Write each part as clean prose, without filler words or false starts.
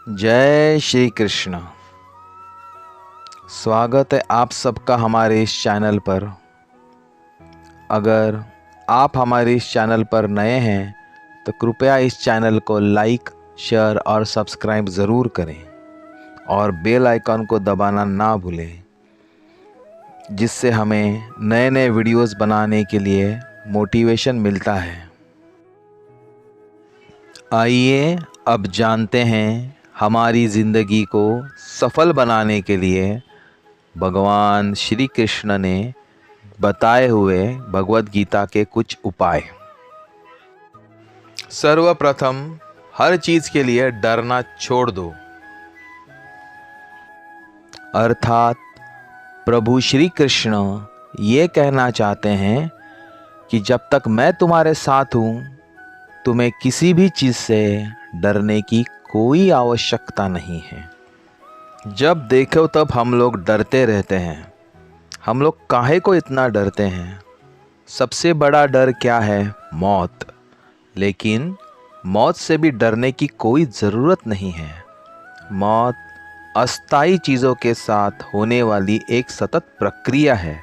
जय श्री कृष्ण। स्वागत है आप सबका हमारे इस चैनल पर। अगर आप हमारे इस चैनल पर नए हैं तो कृपया इस चैनल को लाइक, शेयर और सब्सक्राइब ज़रूर करें और बेल आइकन को दबाना ना भूलें, जिससे हमें नए नए वीडियोस बनाने के लिए मोटिवेशन मिलता है। आइए अब जानते हैं हमारी ज़िंदगी को सफल बनाने के लिए भगवान श्री कृष्ण ने बताए हुए भगवत गीता के कुछ उपाय। सर्वप्रथम हर चीज़ के लिए डरना छोड़ दो। अर्थात प्रभु श्री कृष्ण ये कहना चाहते हैं कि जब तक मैं तुम्हारे साथ हूँ, तुम्हें किसी भी चीज़ से डरने की कोई आवश्यकता नहीं है। जब देखो तब हम लोग डरते रहते हैं। हम लोग काहे को इतना डरते हैं? सबसे बड़ा डर क्या है? मौत। लेकिन मौत से भी डरने की कोई ज़रूरत नहीं है। मौत अस्थायी चीज़ों के साथ होने वाली एक सतत प्रक्रिया है।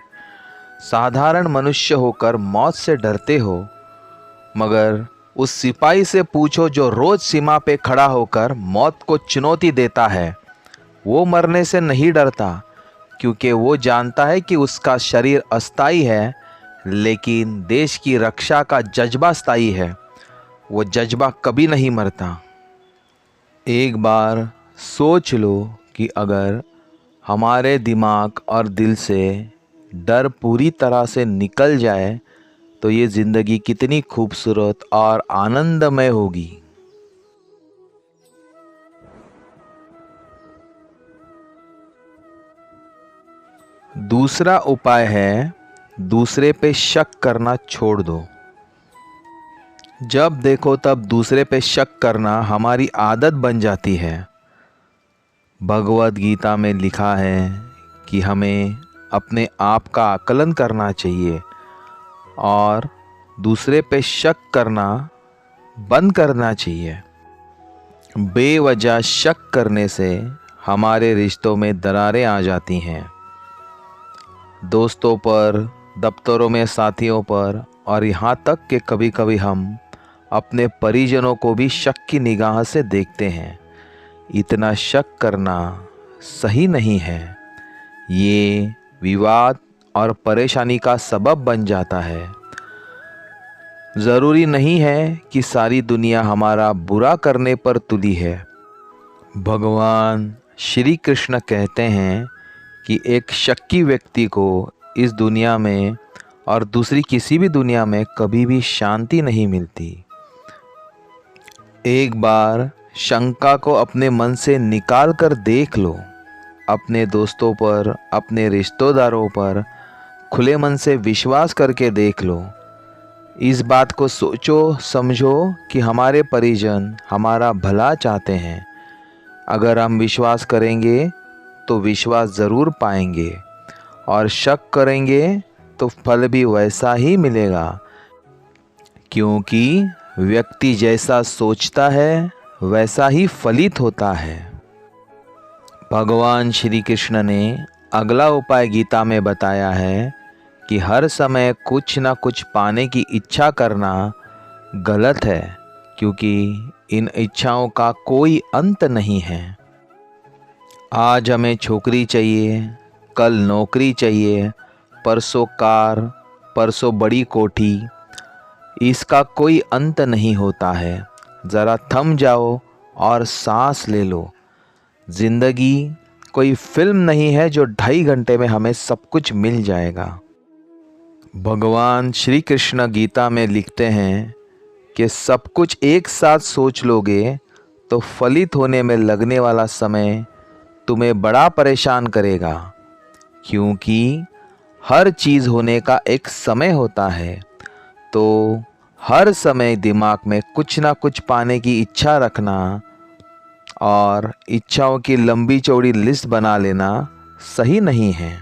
साधारण मनुष्य होकर मौत से डरते हो, मगर उस सिपाही से पूछो जो रोज़ सीमा पे खड़ा होकर मौत को चुनौती देता है। वो मरने से नहीं डरता, क्योंकि वो जानता है कि उसका शरीर अस्थायी है, लेकिन देश की रक्षा का जज्बा स्थायी है। वो जज्बा कभी नहीं मरता। एक बार सोच लो कि अगर हमारे दिमाग और दिल से डर पूरी तरह से निकल जाए तो ये ज़िंदगी कितनी खूबसूरत और आनंदमय होगी। दूसरा उपाय है दूसरे पे शक करना छोड़ दो। जब देखो तब दूसरे पे शक करना हमारी आदत बन जाती है। भगवत गीता में लिखा है कि हमें अपने आप का आकलन करना चाहिए और दूसरे पे शक करना बंद करना चाहिए। बेवजह शक करने से हमारे रिश्तों में दरारें आ जाती हैं। दोस्तों पर, दफ्तरों में साथियों पर, और यहाँ तक कि कभी कभी हम अपने परिजनों को भी शक की निगाह से देखते हैं। इतना शक करना सही नहीं है। ये विवाद और परेशानी का सबब बन जाता है। ज़रूरी नहीं है कि सारी दुनिया हमारा बुरा करने पर तुली है। भगवान श्री कृष्ण कहते हैं कि एक शक्की व्यक्ति को इस दुनिया में और दूसरी किसी भी दुनिया में कभी भी शांति नहीं मिलती। एक बार शंका को अपने मन से निकाल कर देख लो। अपने दोस्तों पर, अपने रिश्तेदारों पर खुले मन से विश्वास करके देख लो। इस बात को सोचो समझो कि हमारे परिजन हमारा भला चाहते हैं। अगर हम विश्वास करेंगे तो विश्वास ज़रूर पाएंगे, और शक करेंगे तो फल भी वैसा ही मिलेगा, क्योंकि व्यक्ति जैसा सोचता है वैसा ही फलित होता है। भगवान श्री कृष्ण ने अगला उपाय गीता में बताया है कि हर समय कुछ ना कुछ पाने की इच्छा करना गलत है, क्योंकि इन इच्छाओं का कोई अंत नहीं है। आज हमें छोकरी चाहिए, कल नौकरी चाहिए, परसों कार, परसों बड़ी कोठी। इसका कोई अंत नहीं होता है। ज़रा थम जाओ और सांस ले लो। ज़िंदगी कोई फिल्म नहीं है जो 2.5 घंटे में हमें सब कुछ मिल जाएगा। भगवान श्री कृष्ण गीता में लिखते हैं कि सब कुछ एक साथ सोच लोगे तो फलित होने में लगने वाला समय तुम्हें बड़ा परेशान करेगा, क्योंकि हर चीज़ होने का एक समय होता है। तो हर समय दिमाग में कुछ ना कुछ पाने की इच्छा रखना और इच्छाओं की लंबी चौड़ी लिस्ट बना लेना सही नहीं है।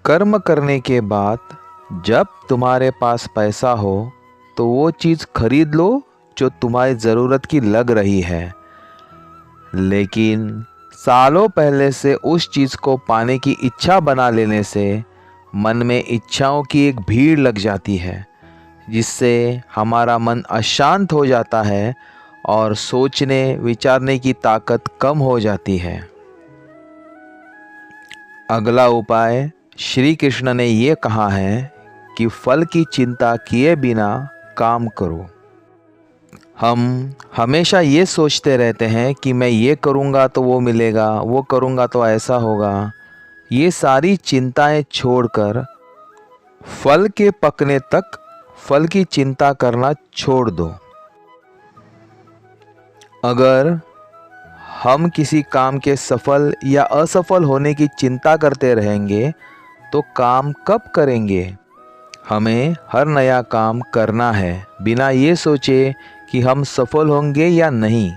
कर्म करने के बाद जब तुम्हारे पास पैसा हो तो वो चीज़ खरीद लो जो तुम्हारी ज़रूरत की लग रही है। लेकिन सालों पहले से उस चीज़ को पाने की इच्छा बना लेने से मन में इच्छाओं की एक भीड़ लग जाती है, जिससे हमारा मन अशांत हो जाता है और सोचने विचारने की ताकत कम हो जाती है। अगला उपाय श्री कृष्ण ने ये कहा है कि फल की चिंता किए बिना काम करो। हम हमेशा ये सोचते रहते हैं कि मैं ये करूँगा तो वो मिलेगा, वो करूँगा तो ऐसा होगा। ये सारी चिंताएं छोड़कर फल के पकने तक फल की चिंता करना छोड़ दो। अगर हम किसी काम के सफल या असफल होने की चिंता करते रहेंगे तो काम कब करेंगे? हमें हर नया काम करना है बिना ये सोचे कि हम सफल होंगे या नहीं।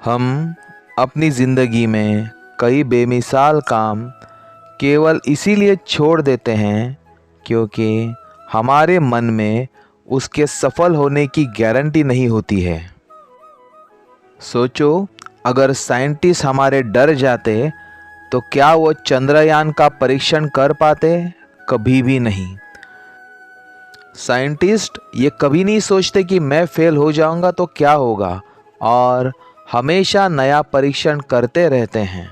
हम अपनी ज़िंदगी में कई बेमिसाल काम केवल इसीलिए छोड़ देते हैं क्योंकि हमारे मन में उसके सफल होने की गारंटी नहीं होती है। सोचो, अगर साइंटिस्ट हमारे डर जाते तो क्या वो चंद्रयान का परीक्षण कर पाते? कभी भी नहीं। साइंटिस्ट ये कभी नहीं सोचते कि मैं फेल हो जाऊंगा तो क्या होगा, और हमेशा नया परीक्षण करते रहते हैं।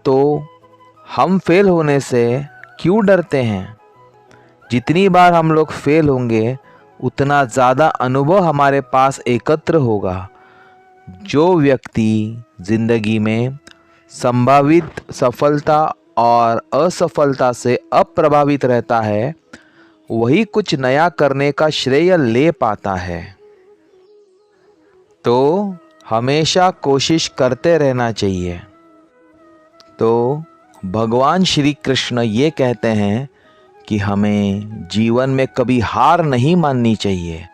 तो हम फेल होने से क्यों डरते हैं? जितनी बार हम लोग फेल होंगे उतना ज़्यादा अनुभव हमारे पास एकत्र होगा। जो व्यक्ति जिंदगी में संभावित सफलता और असफलता से अप्रभावित रहता है, वही कुछ नया करने का श्रेय ले पाता है। तो हमेशा कोशिश करते रहना चाहिए। तो भगवान श्री कृष्ण ये कहते हैं कि हमें जीवन में कभी हार नहीं माननी चाहिए,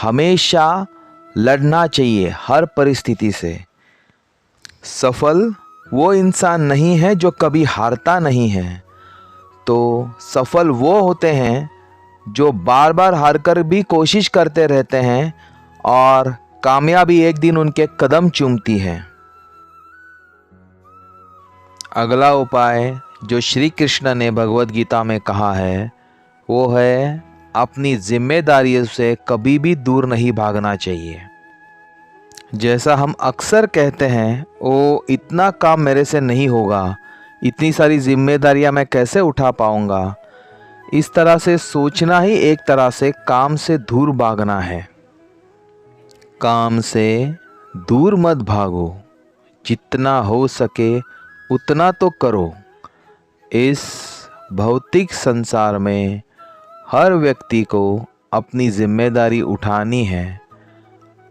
हमेशा लड़ना चाहिए हर परिस्थिति से। सफल वो इंसान नहीं है जो कभी हारता नहीं है, तो सफल वो होते हैं जो बार बार हार कर भी कोशिश करते रहते हैं और कामयाबी एक दिन उनके कदम चूमती है। अगला उपाय जो श्री कृष्ण ने भगवद गीता में कहा है वो है अपनी जिम्मेदारियों से कभी भी दूर नहीं भागना चाहिए। जैसा हम अक्सर कहते हैं, ओ इतना काम मेरे से नहीं होगा, इतनी सारी जिम्मेदारियां मैं कैसे उठा पाऊंगा। इस तरह से सोचना ही एक तरह से काम से दूर भागना है। काम से दूर मत भागो, जितना हो सके उतना तो करो। इस भौतिक संसार में हर व्यक्ति को अपनी जिम्मेदारी उठानी है।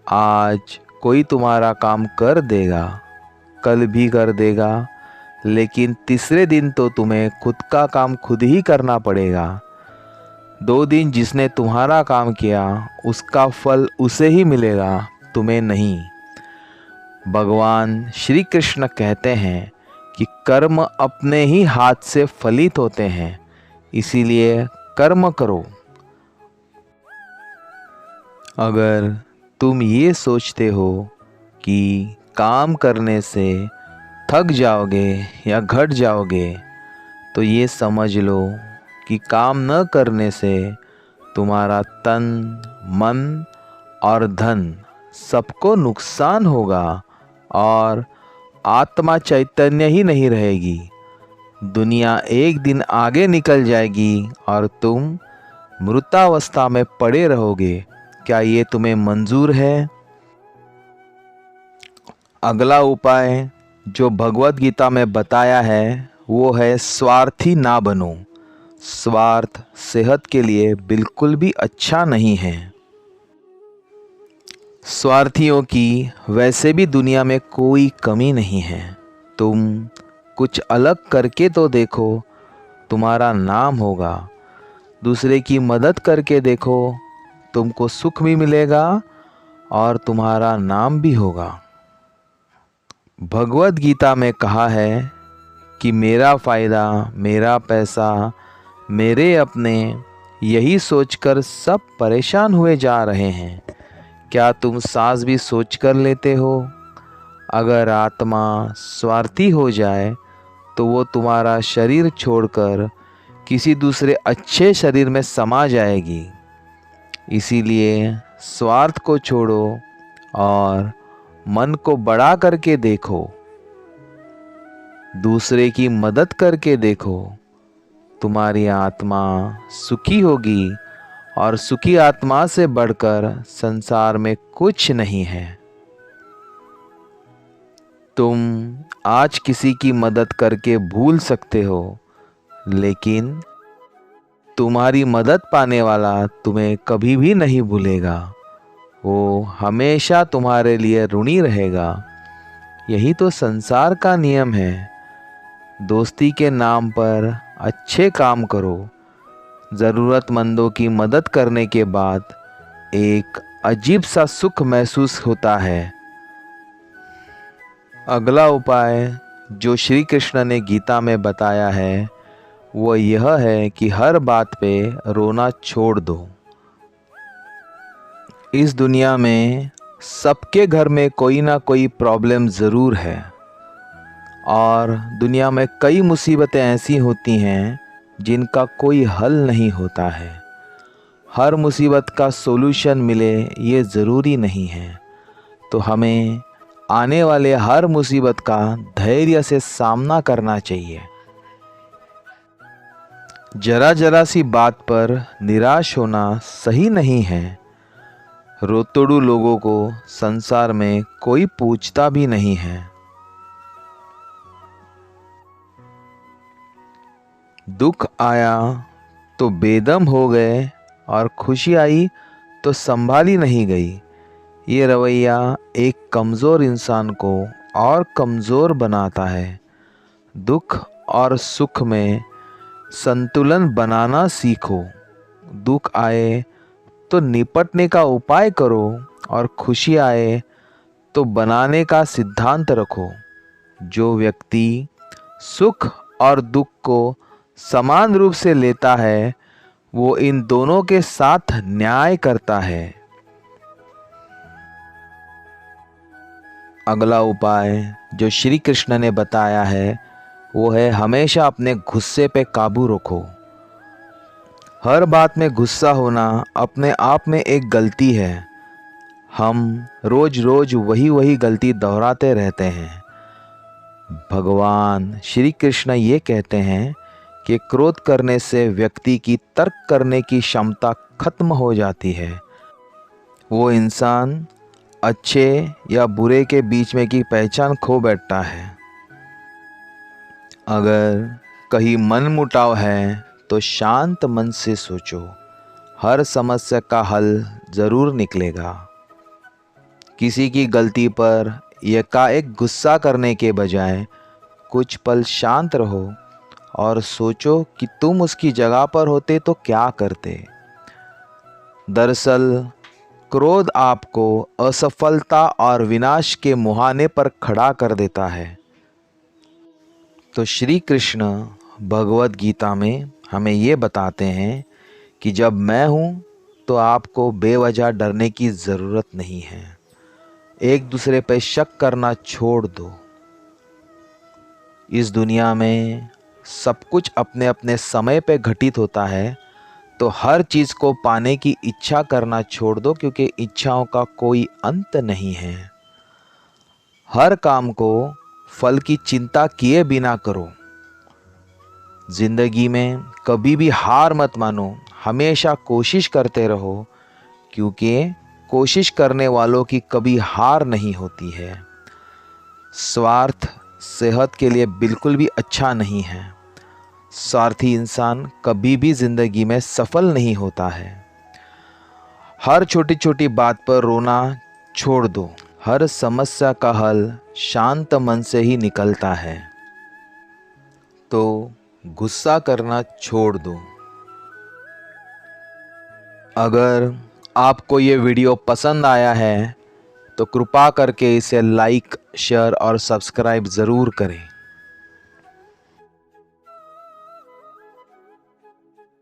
आज कोई तुम्हारा काम कर देगा, कल भी कर देगा, लेकिन तीसरे दिन तो तुम्हें खुद का काम खुद ही करना पड़ेगा। 2 दिन जिसने तुम्हारा काम किया उसका फल उसे ही मिलेगा, तुम्हें नहीं। भगवान श्री कृष्ण कहते हैं कि कर्म अपने ही हाथ से फलित होते हैं, इसीलिए कर्म करो। अगर तुम ये सोचते हो कि काम करने से थक जाओगे या घट जाओगे, तो ये समझ लो कि काम न करने से तुम्हारा तन, मन और धन सबको नुकसान होगा और आत्मा चैतन्य ही नहीं रहेगी। दुनिया एक दिन आगे निकल जाएगी और तुम मृतावस्था में पड़े रहोगे। क्या ये तुम्हें मंजूर है? अगला उपाय जो भगवद गीता में बताया है वो है स्वार्थी ना बनो। स्वार्थ सेहत के लिए बिल्कुल भी अच्छा नहीं है। स्वार्थियों की वैसे भी दुनिया में कोई कमी नहीं है। तुम कुछ अलग करके तो देखो, तुम्हारा नाम होगा। दूसरे की मदद करके देखो, तुमको सुख भी मिलेगा और तुम्हारा नाम भी होगा। भगवद गीता में कहा है कि मेरा फ़ायदा, मेरा पैसा, मेरे अपने, यही सोचकर सब परेशान हुए जा रहे हैं। क्या तुम सांस भी सोच कर लेते हो? अगर आत्मा स्वार्थी हो जाए तो वो तुम्हारा शरीर छोड़कर किसी दूसरे अच्छे शरीर में समा जाएगी। इसीलिए स्वार्थ को छोड़ो और मन को बड़ा करके देखो, दूसरे की मदद करके देखो। तुम्हारी आत्मा सुखी होगी और सुखी आत्मा से बढ़कर संसार में कुछ नहीं है। तुम आज किसी की मदद करके भूल सकते हो, लेकिन तुम्हारी मदद पाने वाला तुम्हें कभी भी नहीं भूलेगा। वो हमेशा तुम्हारे लिए ऋणी रहेगा। यही तो संसार का नियम है। दोस्ती के नाम पर अच्छे काम करो। ज़रूरतमंदों की मदद करने के बाद एक अजीब सा सुख महसूस होता है। अगला उपाय जो श्री कृष्ण ने गीता में बताया है वो यह है कि हर बात पे रोना छोड़ दो। इस दुनिया में सबके घर में कोई ना कोई प्रॉब्लम ज़रूर है और दुनिया में कई मुसीबतें ऐसी होती हैं जिनका कोई हल नहीं होता है। हर मुसीबत का सोल्यूशन मिले ये ज़रूरी नहीं है, तो हमें आने वाले हर मुसीबत का धैर्य से सामना करना चाहिए। जरा जरा सी बात पर निराश होना सही नहीं है। रोतड़ू लोगों को संसार में कोई पूछता भी नहीं है। दुख आया तो बेदम हो गए और खुशी आई तो संभाली नहीं गई। ये रवैया एक कमज़ोर इंसान को और कमज़ोर बनाता है। दुख और सुख में संतुलन बनाना सीखो। दुख आए तो निपटने का उपाय करो और खुशी आए तो बनाने का सिद्धांत रखो। जो व्यक्ति सुख और दुख को समान रूप से लेता है वो इन दोनों के साथ न्याय करता है। अगला उपाय जो श्री कृष्ण ने बताया है वो है हमेशा अपने गुस्से पे काबू रखो। हर बात में गुस्सा होना अपने आप में एक गलती है। हम रोज रोज वही गलती दोहराते रहते हैं। भगवान श्री कृष्ण ये कहते हैं कि क्रोध करने से व्यक्ति की तर्क करने की क्षमता खत्म हो जाती है। वो इंसान अच्छे या बुरे के बीच में की पहचान खो बैठता है। अगर कहीं मन मुटाव है तो शांत मन से सोचो, हर समस्या का हल ज़रूर निकलेगा। किसी की गलती पर एकाएक गुस्सा करने के बजाय कुछ पल शांत रहो और सोचो कि तुम उसकी जगह पर होते तो क्या करते। दरअसल क्रोध आपको असफलता और विनाश के मुहाने पर खड़ा कर देता है। तो श्री कृष्ण भगवद गीता में हमें ये बताते हैं कि जब मैं हूँ तो आपको बेवजह डरने की ज़रूरत नहीं है। एक दूसरे पर शक करना छोड़ दो। इस दुनिया में सब कुछ अपने अपने समय पे घटित होता है, तो हर चीज़ को पाने की इच्छा करना छोड़ दो, क्योंकि इच्छाओं का कोई अंत नहीं है। हर काम को फल की चिंता किए बिना करो। जिंदगी में कभी भी हार मत मानो, हमेशा कोशिश करते रहो, क्योंकि कोशिश करने वालों की कभी हार नहीं होती है। स्वार्थ सेहत के लिए बिल्कुल भी अच्छा नहीं है। स्वार्थी इंसान कभी भी जिंदगी में सफल नहीं होता है। हर छोटी छोटी बात पर रोना छोड़ दो। हर समस्या का हल शांत मन से ही निकलता है। तो गुस्सा करना छोड़ दो। अगर आपको ये वीडियो पसंद आया है तो कृपा करके इसे लाइक, शेयर और सब्सक्राइब ज़रूर करें।